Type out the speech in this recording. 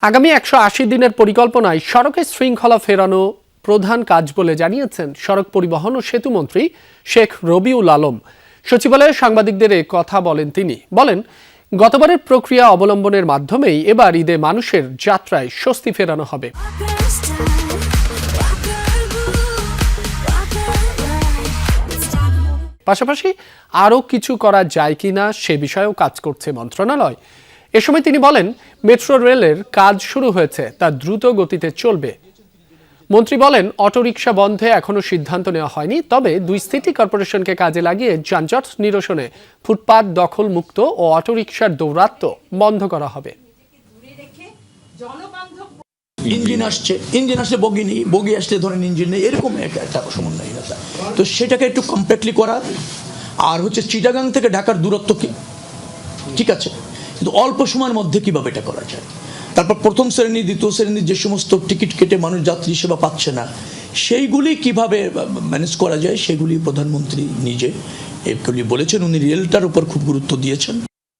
আগামী ১৮০ দিনের পরিকল্পনায় সড়কে শৃঙ্খলা ফেরানো প্রধান কাজ বলে জানিয়েছেন সড়ক পরিবহন ও সেতুমন্ত্রী শেখ রবিউল আলম। সচিবালয়ে সাংবাদিকদের এ কথা বলেন তিনি। বলেন, গতবারের প্রক্রিয়া অবলম্বনের মাধ্যমেই এবার ঈদে মানুষের যাত্রায় স্বস্তি ফেরানো হবে। পাশাপাশি আরও কিছু করা যায় কিনা সে বিষয়েও কাজ করছে মন্ত্রণালয়। এ সময় তিনি বলেন, মেট্রো রেলের কাজ শুরু হয়েছে, তা দ্রুত গতিতে চলবে। মন্ত্রী বলেন, অটোরিকশা বন্ধে এখনো সিদ্ধান্ত নেওয়া হয়নি, তবে দুই সিটি কর্পোরেশনকে কাজে লাগিয়ে যানজট নিরসনে ফুটপাত দখল মুক্ত ও অটোরিকশার দৌরাত্ম্য বন্ধ করা হবে। ইঞ্জিন আসলে বগি নেই, বগি আসলে ধরেন ইঞ্জিন নেই, এরকম একটা সমন্বয়। তো সেটাকে একটু কমপ্লিটলি করা। আর হচ্ছে চিটাগাং থেকে ঢাকার দূরত্ব কি ঠিক আছে, কিন্তু অল্প সময়ের মধ্যে কিভাবে এটা করা যায়। তারপর প্রথম শ্রেণী দ্বিতীয় শ্রেণীর যে সমস্ত টিকিট কেটে মানুষ যাত্রী সেবা পাচ্ছে না, সেইগুলি কিভাবে ম্যানেজ করা যায় সেগুলি প্রধানমন্ত্রী নিজে এগুলি বলেছেন। উনি রেলটার উপর খুব গুরুত্ব দিয়েছেন।